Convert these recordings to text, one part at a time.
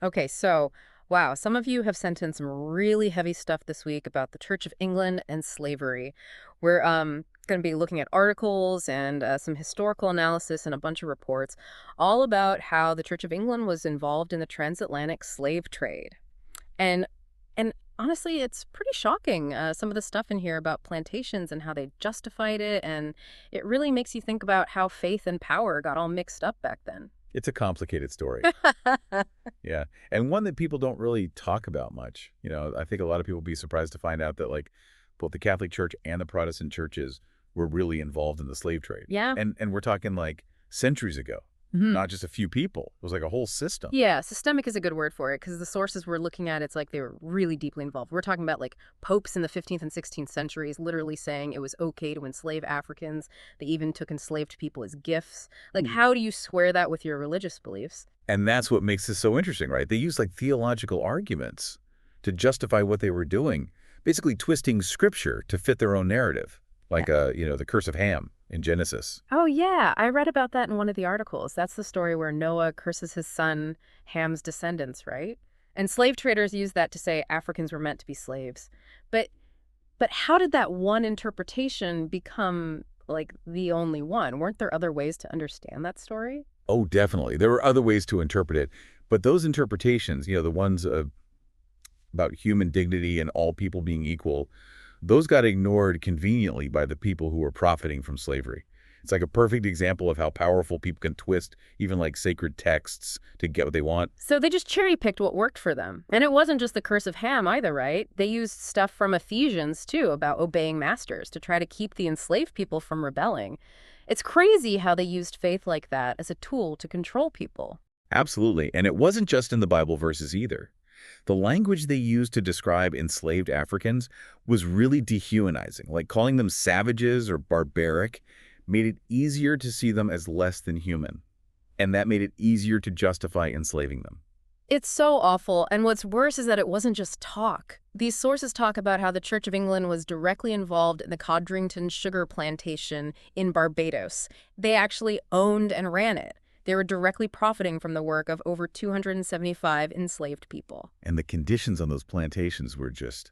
Okay, so, wow, some of you have sent in some really heavy stuff this week about the Church of England and slavery. We're going to be looking at articles and some historical analysis and a bunch of reports all about how the Church of England was involved in the transatlantic slave trade. And and honestly, it's pretty shocking, some of the stuff in here about plantations and how they justified it, and it really makes you think about how faith and power got all mixed up back then. It's a complicated story. Yeah. And one that people don't really talk about much. I think a lot of people will be surprised to find out that like both the Catholic Church and the Protestant churches were really involved in the slave trade. Yeah. And we're talking like centuries ago, Mhm. not just a few people. It was like a whole system. Yeah, systemic is a good word for it because the sources we're looking at, it's like they were really deeply involved. We're talking about like popes in the 15th and 16th centuries literally saying it was okay to enslave Africans. They even took enslaved people as gifts. Like, how do you square that with your religious beliefs? And that's what makes this so interesting, right? They use like theological arguments to justify what they were doing, basically twisting scripture to fit their own narrative, Yeah. like the curse of Ham in Genesis. Oh, yeah. I read about that in one of the articles. That's the story where Noah curses his son Ham's descendants, right? And slave traders use that to say Africans were meant to be slaves. But But how did that one interpretation become, like, the only one? Weren't there other ways to understand that story? Oh, definitely. There were other ways to interpret it, but those interpretations, the ones about human dignity and all people being equal, those got ignored conveniently by the people who were profiting from slavery. It's like a perfect example of how powerful people can twist even like sacred texts to get what they want. So they just cherry-picked what worked for them. And it wasn't just the curse of Ham either, right? They used stuff from Ephesians, too, about obeying masters to try to keep the enslaved people from rebelling. It's crazy how they used faith like that as a tool to control people. Absolutely. And it wasn't just in the Bible verses either. The language they used to describe enslaved Africans was really dehumanizing, like calling them savages or barbaric made it easier to see them as less than human. And that made it easier to justify enslaving them. It's so awful, and what's worse is that it wasn't just talk. These sources talk about how the Church of England was directly involved in the Codrington sugar plantation in Barbados. They actually owned and ran it. They were directly profiting from the work of over 275 enslaved people. And the conditions on those plantations were just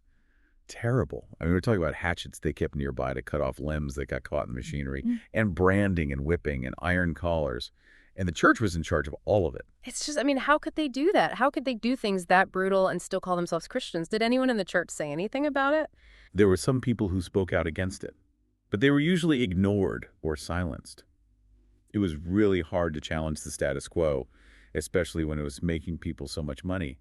terrible. I mean, we're talking about hatchets they kept nearby to cut off limbs that got caught in the machinery, and branding and whipping and iron collars. And the church was in charge of all of it. It's just, I mean, how could they do that? How could they do things that brutal and still call themselves Christians? Did anyone in the church say anything about it? There were some people who spoke out against it, but they were usually ignored or silenced. It was really hard to challenge the status quo, especially when it was making people so much money.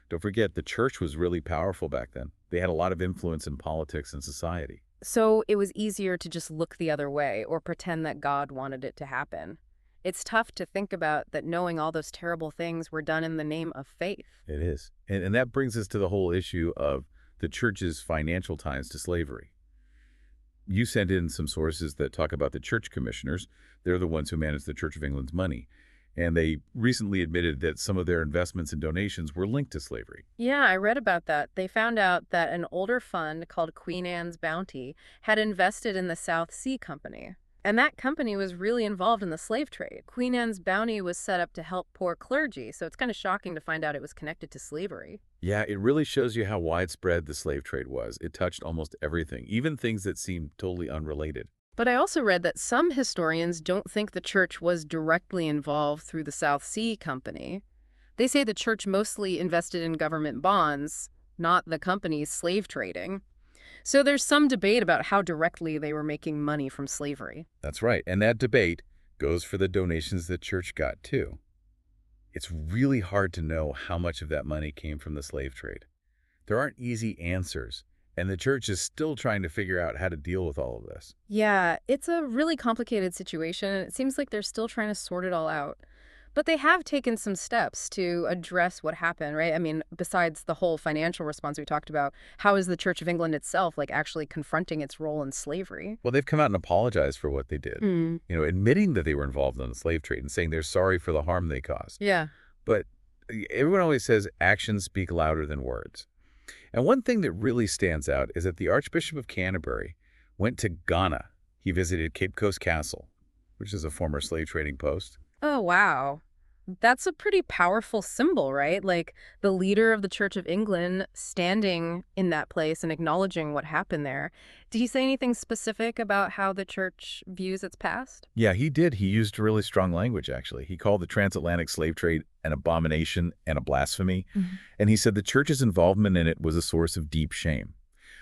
Don't forget, the church was really powerful back then. They had a lot of influence in politics and society. So it was easier to just look the other way or pretend that God wanted it to happen. It's tough to think about that knowing all those terrible things were done in the name of faith. It is. And that brings us to the whole issue of the church's financial ties to slavery. You sent in some sources that talk about the church commissioners. They're the ones who manage the Church of England's money. And they recently admitted that some of their investments and donations were linked to slavery. Yeah, I read about that. They found out that an older fund called Queen Anne's Bounty had invested in the South Sea Company. And that company was really involved in the slave trade. Queen Anne's Bounty was set up to help poor clergy, so it's kind of shocking to find out it was connected to slavery. Yeah, it really shows you how widespread the slave trade was. It touched almost everything, even things that seemed totally unrelated. But I also read that some historians don't think the church was directly involved through the South Sea Company. They say the church mostly invested in government bonds, not the company's slave trading. So there's some debate about how directly they were making money from slavery. That's right. And that debate goes for the donations the church got, too. It's really hard to know how much of that money came from the slave trade. There aren't easy answers, and the church is still trying to figure out how to deal with all of this. Yeah, it's a really complicated situation, and it seems like they're still trying to sort it all out. But they have taken some steps to address what happened, right? I mean, besides the whole financial response we talked about, how is the Church of England itself, like, actually confronting its role in slavery? Well, they've come out and apologized for what they did, admitting that they were involved in the slave trade and saying they're sorry for the harm they caused. Yeah. But everyone always says actions speak louder than words. And one thing that really stands out is that the Archbishop of Canterbury went to Ghana. He visited Cape Coast Castle, which is a former slave trading post. Oh, wow. That's a pretty powerful symbol, right? Like the leader of the Church of England standing in that place and acknowledging what happened there. Did he say anything specific about how the church views its past? Yeah, he did. He used really strong language, actually. He called the transatlantic slave trade an abomination and a blasphemy. Mhm. And he said the church's involvement in it was a source of deep shame.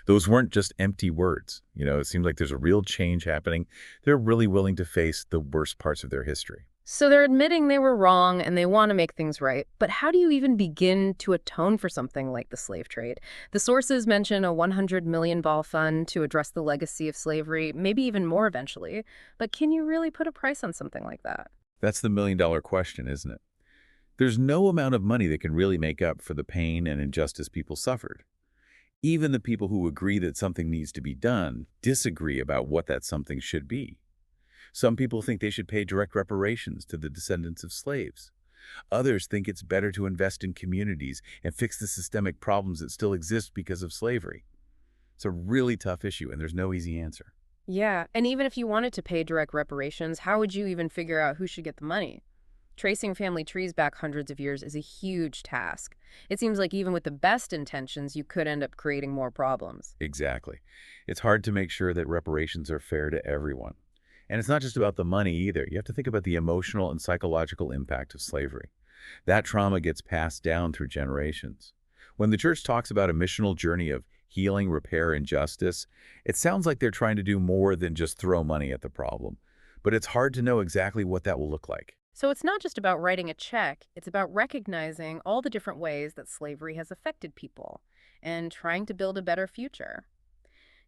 Those weren't just empty words. It seems like there's a real change happening. They're really willing to face the worst parts of their history. So they're admitting they were wrong and they want to make things right. But how do you even begin to atone for something like the slave trade? The sources mention a 100 million ball fund to address the legacy of slavery, maybe even more eventually. But can you really put a price on something like that? That's the million-dollar question, isn't it? There's no amount of money that can really make up for the pain and injustice people suffered. Even the people who agree that something needs to be done disagree about what that something should be. Some people think they should pay direct reparations to the descendants of slaves. Others think it's better to invest in communities and fix the systemic problems that still exist because of slavery. It's a really tough issue, and there's no easy answer. Yeah, and even if you wanted to pay direct reparations, how would you even figure out who should get the money? Tracing family trees back hundreds of years is a huge task. It seems like even with the best intentions, you could end up creating more problems. Exactly. It's hard to make sure that reparations are fair to everyone. And it's not just about the money either. You have to think about the emotional and psychological impact of slavery. That trauma gets passed down through generations. When the church talks about a missional journey of healing, repair, and justice, it sounds like they're trying to do more than just throw money at the problem. But it's hard to know exactly what that will look like. So it's not just about writing a check, it's about recognizing all the different ways that slavery has affected people and trying to build a better future.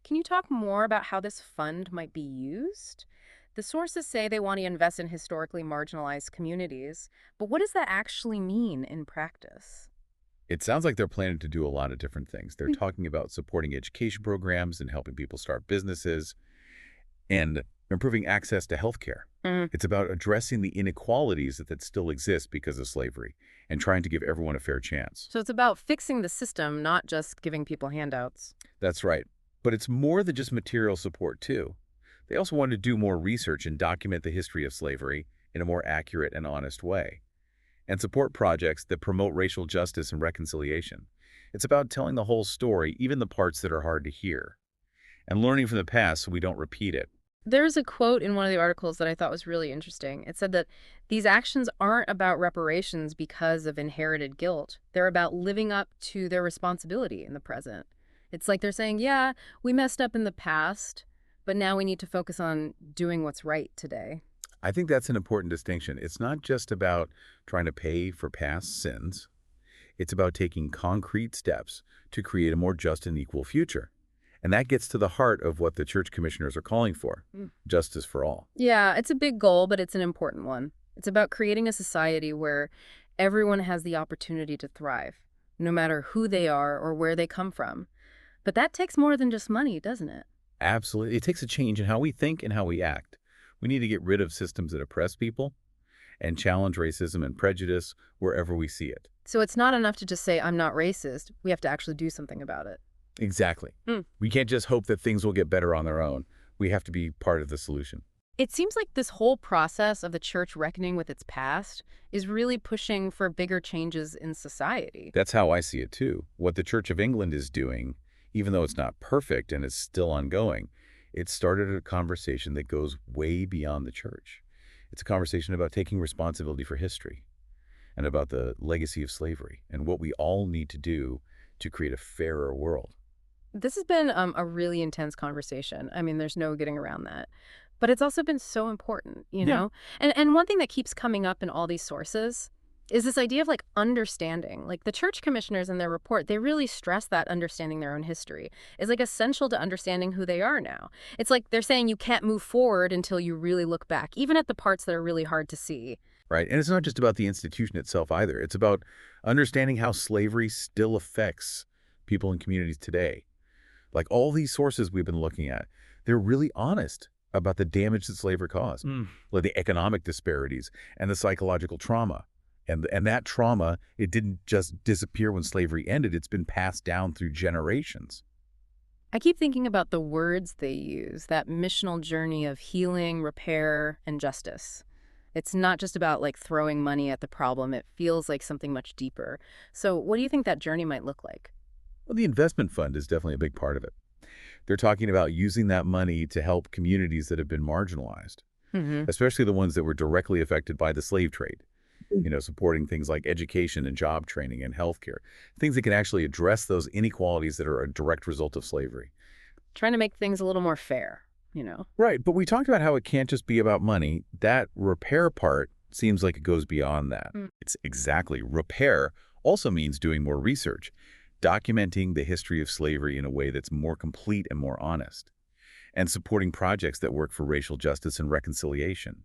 Can you talk more about how this fund might be used? The sources say they want to invest in historically marginalized communities, but what does that actually mean in practice? It sounds like they're planning to do a lot of different things. They're talking about supporting education programs and helping people start businesses and improving access to healthcare. Mm. It's about addressing the inequalities that still exist because of slavery and trying to give everyone a fair chance. So it's about fixing the system, not just giving people handouts. That's right. But it's more than just material support, too. They also want to do more research and document the history of slavery in a more accurate and honest way, and support projects that promote racial justice and reconciliation. It's about telling the whole story, even the parts that are hard to hear, and learning from the past so we don't repeat it. There's a quote in one of the articles that I thought was really interesting. It said that these actions aren't about reparations because of inherited guilt. They're about living up to their responsibility in the present. It's like they're saying, yeah, we messed up in the past, but now we need to focus on doing what's right today. I think that's an important distinction. It's not just about trying to pay for past sins. It's about taking concrete steps to create a more just and equal future. And that gets to the heart of what the church commissioners are calling for, Mm. justice for all. Yeah, it's a big goal, but it's an important one. It's about creating a society where everyone has the opportunity to thrive, no matter who they are or where they come from. But that takes more than just money, doesn't it? Absolutely. It takes a change in how we think and how we act. We need to get rid of systems that oppress people and challenge racism and prejudice wherever we see it. So it's not enough to just say, I'm not racist. We have to actually do something about it. Exactly. Hmm. We can't just hope that things will get better on their own. We have to be part of the solution. It seems like this whole process of the church reckoning with its past is really pushing for bigger changes in society. That's how I see it too. What the Church of England is doing, even though it's not perfect and it's still ongoing, it started a conversation that goes way beyond the church. It's a conversation about taking responsibility for history and about the legacy of slavery and what we all need to do to create a fairer world. This has been a really intense conversation. I mean, there's no getting around that. But it's also been so important, you Yeah. know? And one thing that keeps coming up in all these sources is this idea of like understanding. Like the church commissioners in their report, they really stress that understanding their own history is like essential to understanding who they are now. It's like they're saying you can't move forward until you really look back, even at the parts that are really hard to see. Right? And it's not just about the institution itself either. It's about understanding how slavery still affects people and communities today. Like all these sources we've been looking at, they're really honest about the damage that slavery caused, like the economic disparities and the psychological trauma. And that trauma, it didn't just disappear when slavery ended. It's been passed down through generations. I keep thinking about the words they use, that missional journey of healing, repair, and justice. It's not just about like throwing money at the problem. It feels like something much deeper. So what do you think that journey might look like? Well, the investment fund is definitely a big part of it. They're talking about using that money to help communities that have been marginalized, Hmm. especially the ones that were directly affected by the slave trade. Supporting things like education and job training and healthcare, things that can actually address those inequalities that are a direct result of slavery. Trying to make things a little more fair. Right, but we talked about how it can't just be about money. That repair part seems like it goes beyond that. Mm. It's exactly. Repair also means doing more research, documenting the history of slavery in a way that's more complete and more honest, and supporting projects that work for racial justice and reconciliation.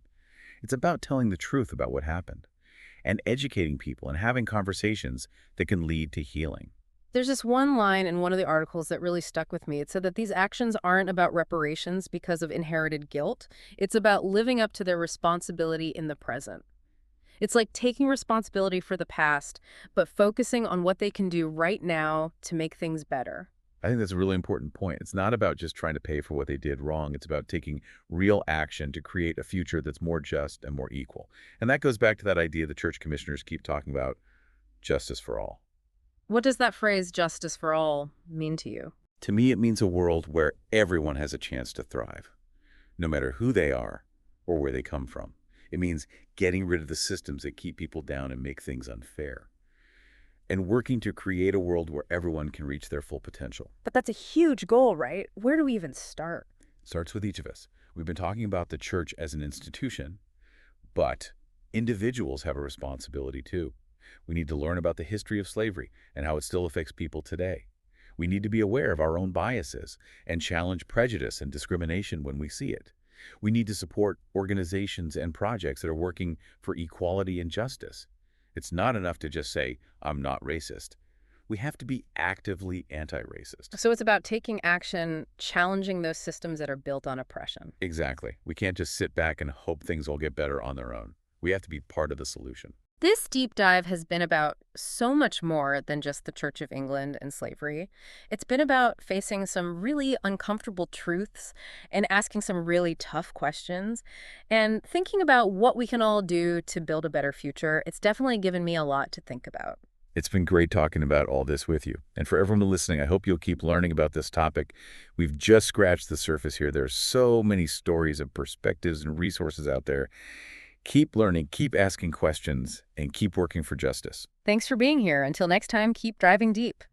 It's about telling the truth about what happened and educating people and having conversations that can lead to healing. There's this one line in one of the articles that really stuck with me. It said that these actions aren't about reparations because of inherited guilt. It's about living up to their responsibility in the present. It's like taking responsibility for the past, but focusing on what they can do right now to make things better. I think that's a really important point. It's not about just trying to pay for what they did wrong. It's about taking real action to create a future that's more just and more equal. And that goes back to that idea the church commissioners keep talking about, justice for all. What does that phrase, justice for all, mean to you? To me, it means a world where everyone has a chance to thrive, no matter who they are or where they come from. It means getting rid of the systems that keep people down and make things unfair, and working to create a world where everyone can reach their full potential. But that's a huge goal, right? Where do we even start? Starts with each of us. We've been talking about the church as an institution, but individuals have a responsibility too. We need to learn about the history of slavery and how it still affects people today. We need to be aware of our own biases and challenge prejudice and discrimination when we see it. We need to support organizations and projects that are working for equality and justice. It's not enough to just say, I'm not racist. We have to be actively anti-racist. So it's about taking action, challenging those systems that are built on oppression. Exactly. We can't just sit back and hope things will get better on their own. We have to be part of the solution. This deep dive has been about so much more than just the Church of England and slavery. It's been about facing some really uncomfortable truths and asking some really tough questions and thinking about what we can all do to build a better future. It's definitely given me a lot to think about. It's been great talking about all this with you. And for everyone listening, I hope you'll keep learning about this topic. We've just scratched the surface here. There's so many stories of perspectives and resources out there. Keep learning, keep asking questions, and keep working for justice. Thanks for being here. Until next time, keep driving deep.